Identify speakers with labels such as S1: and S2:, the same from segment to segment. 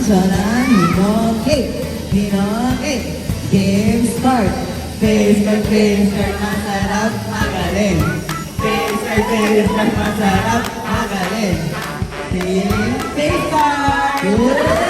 S1: Antonan, Ninong Cake. Ninong Cake. Game start. Face card, masarap, magaling. Face card, masarap, magaling. Team face card.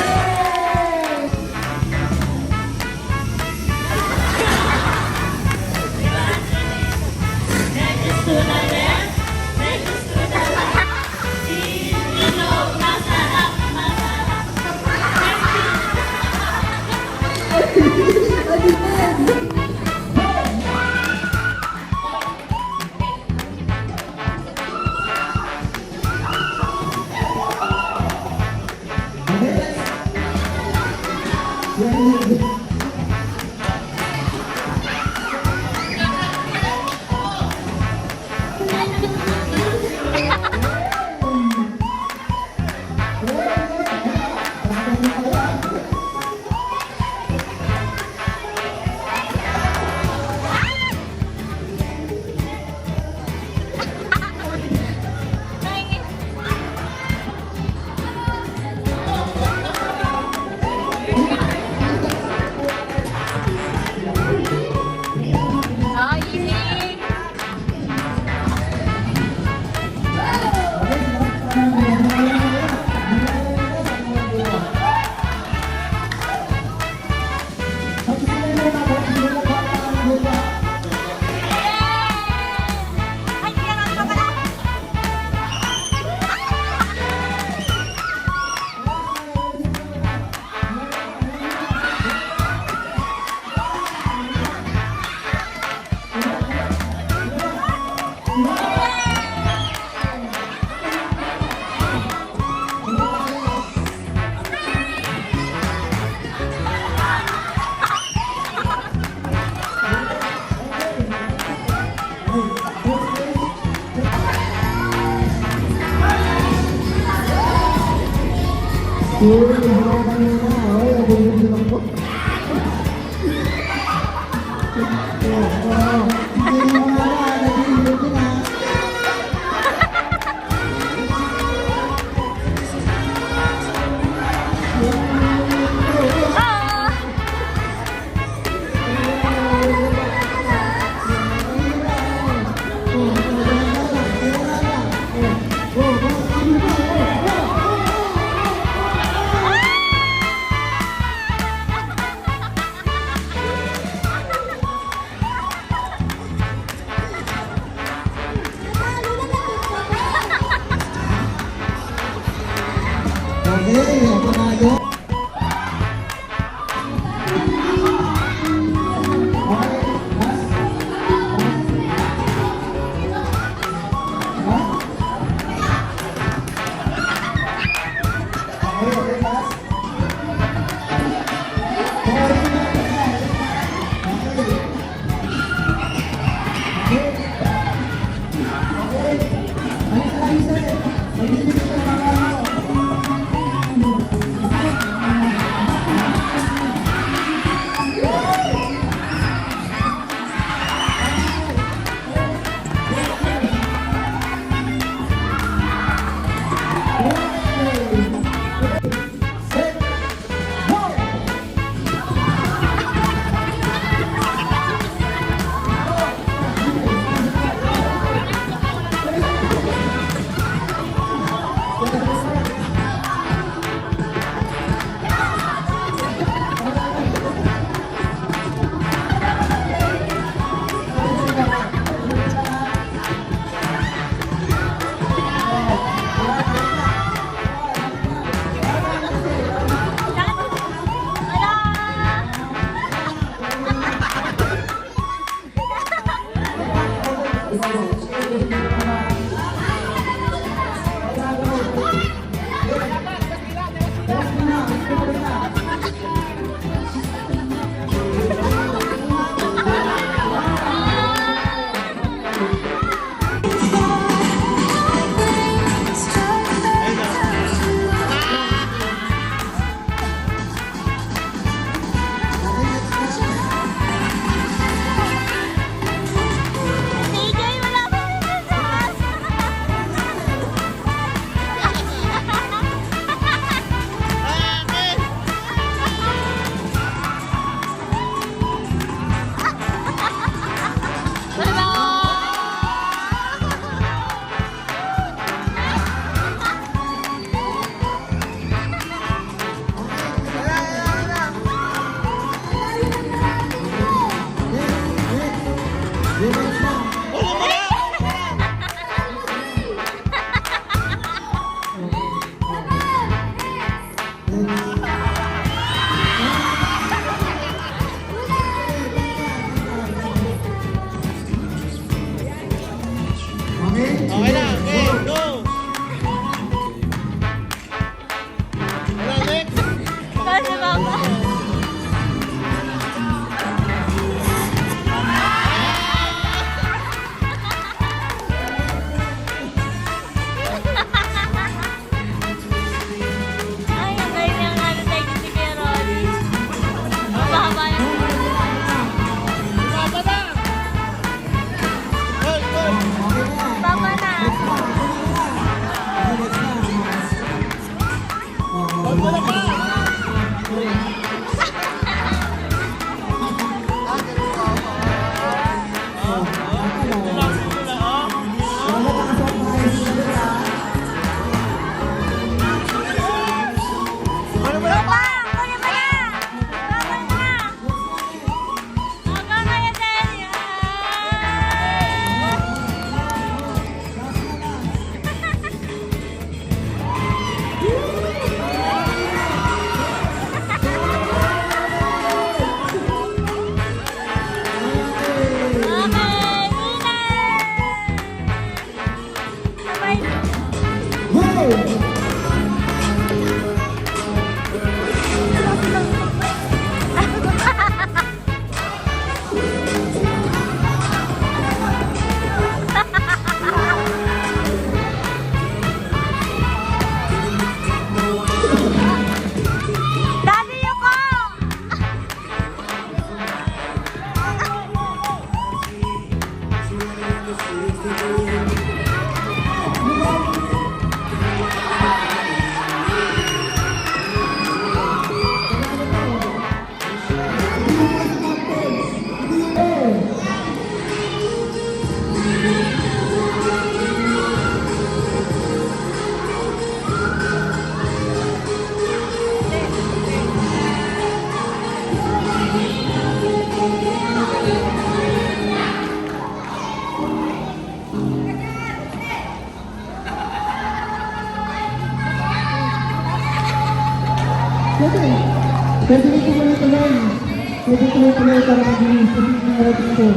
S2: tuloy-tuloy para mag-release kasi meron ito.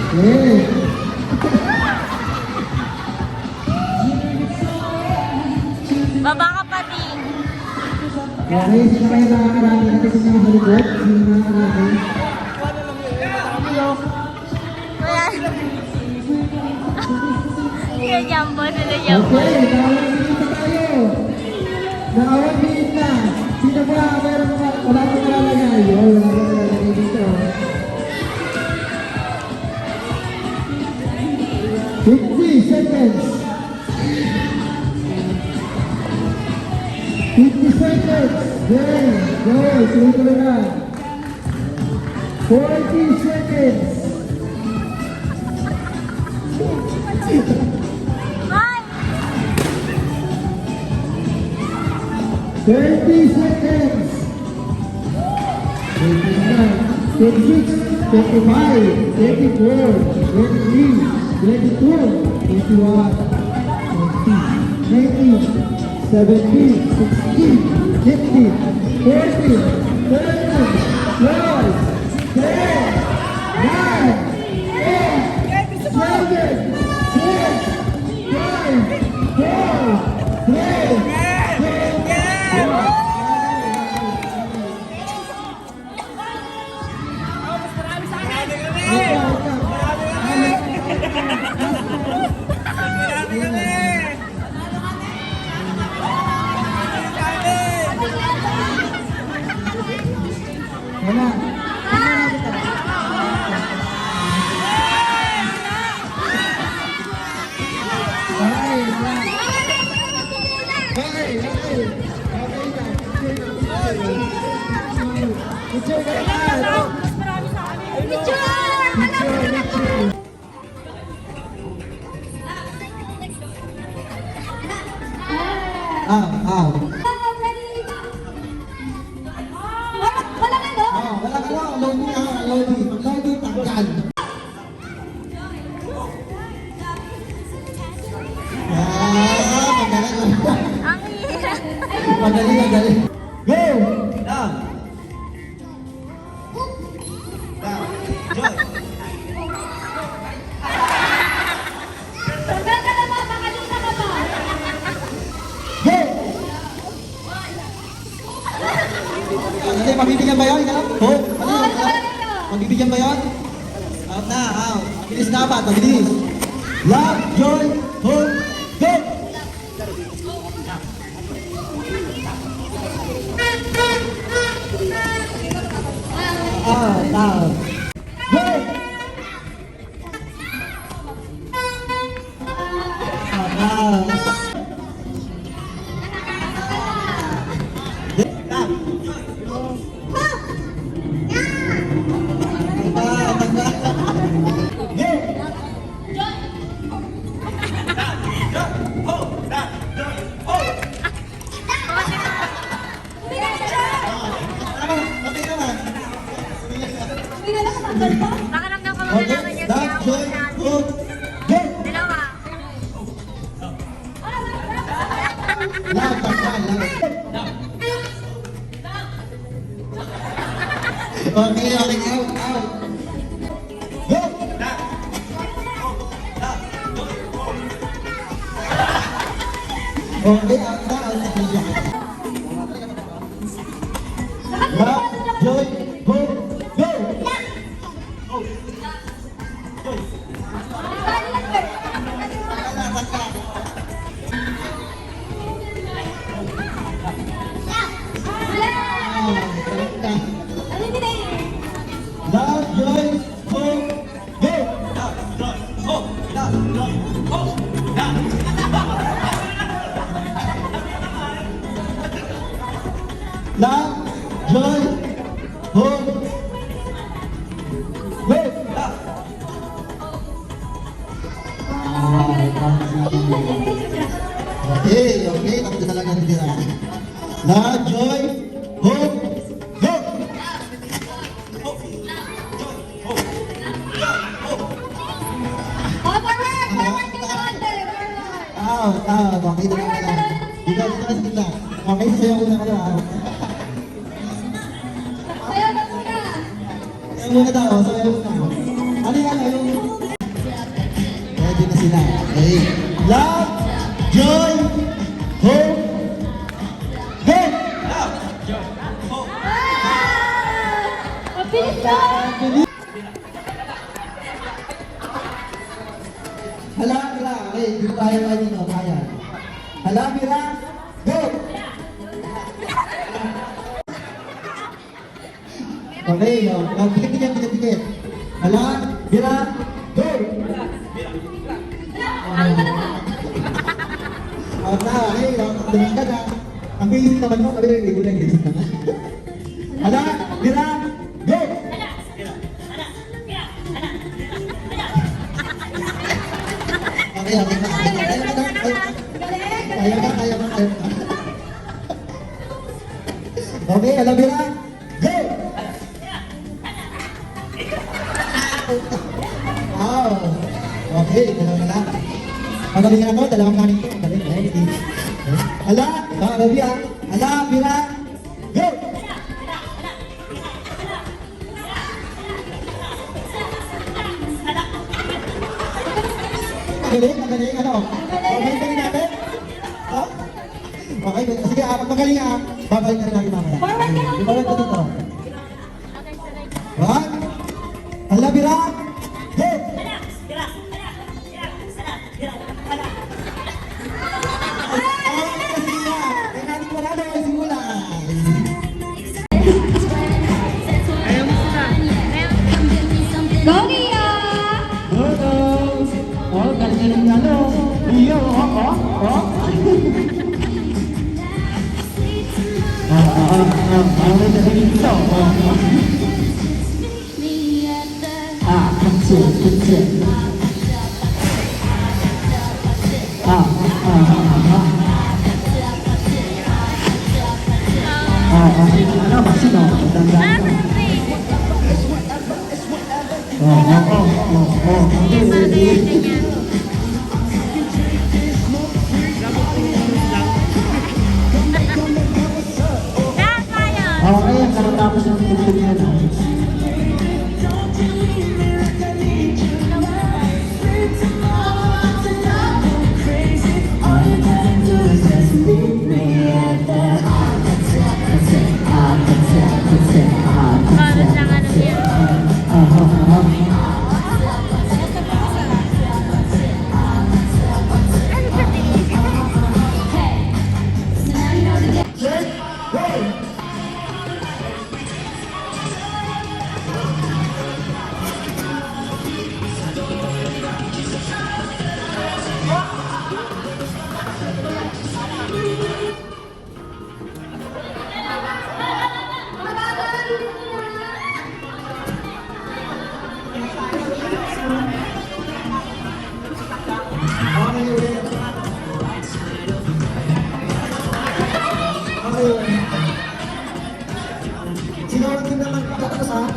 S2: Okay.
S3: Baba ka pa din.
S2: Okay, sino kayo nakakarami natin sa mga halikot? Sino nakakarami?
S3: Wala. Sila Jumbo, sila Jumbo.
S2: Okay, nakawag minute na tayo. Nakawag minute na. Sino ba? Meron ba? Wala pa malalagay. Oh, wala pa malalagay dito. 50 seconds. 50 seconds. Then, go. Tuloy-tuloy na. 40 seconds.
S3: Ay!
S2: 30 seconds. 29, 26, 25, 24, 23, 22, 21, 20, 19, 17, 16, 15, 14, 13, 12, 10, 9, 8, 7, 6, 5, 4, 3, 2, Wala. Okay, wala. Okay, okay. Picture ka na. Picture. Ah. Wala ka lang. Loading, tanggal.
S3: Ang hirap.
S2: Madali. Go!
S1: Down. Down. Joy.
S2: Go! Hindi, mabibigyan ba yun? Ho? Magbibigyan ba yun?
S1: Out na, out.
S2: Mabilis dapat, mabilis. Love, joy, hope, go! Out. Go!
S3: Nakaramdam ka ba na naman yung
S2: Love, joy, hope, go!
S3: dalawa?
S2: Love, tanggal, love. Okay, out. Go! Okay, out na. Love, joy, hope, go! Love, joy, hope, go! Love, joy, hope, go! Okay, tapos na talaga nila. Love, joy, hope, go! Out. Okay, na lang. Okay, sasayaw ko na kayo ha.
S4: Ayaw na muna.
S2: Sayaw muna daw, sayaw muna. Ano yan? Ready na sila. Okay. Love, joy, hope, hope!
S4: Mabilis na.
S2: Hala, Mira. Okay, dito tayo tayo dito. Kaya. Hala, Mira. Go! Okay, pikit. Hala, Mira. Go! Okay, dumas ka na. Ang bilis naman mo, kami hindi ko na gilis na. Hala, Mira. Go! Okay. Kaya ka. Okay, alam mo na. Go! Wow! Okay, dalawa na. Magaling ako, dalawang kanin ko. Magaling. Ala, Rabi ah. Ala, Mira. Go! Magaling. Ano? Okay natin? Ha? Okay, sige, magaling ah. Babalik na rin natin mamaya. Babalik ko dito. One. Ala, Mira. Go!
S4: Go, Nia!
S2: Oh, galing ano. Iyo, kecil. Ano ba sino? Tandaan mo. Okay, karatapos ng tugtog niya na. Sinawag din naman tapos ha?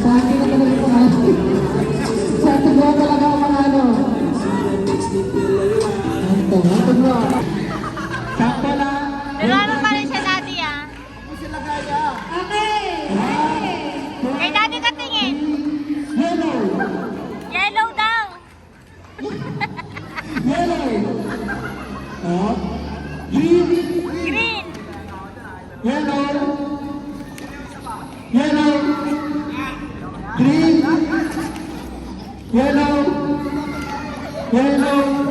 S2: Sa akin na talaga ito ha. Sa akin ba talaga ang mga ano? Ito bro. Sakto lang.
S3: Pero ano pa rin siya dati ah?
S4: Okay!
S3: Kay dati ka tingin.
S2: Hello.
S3: Yellow daw.
S2: Hello. Oh. Green.
S3: Green.
S2: Yellow. Yellow. Green. Yellow. Yellow.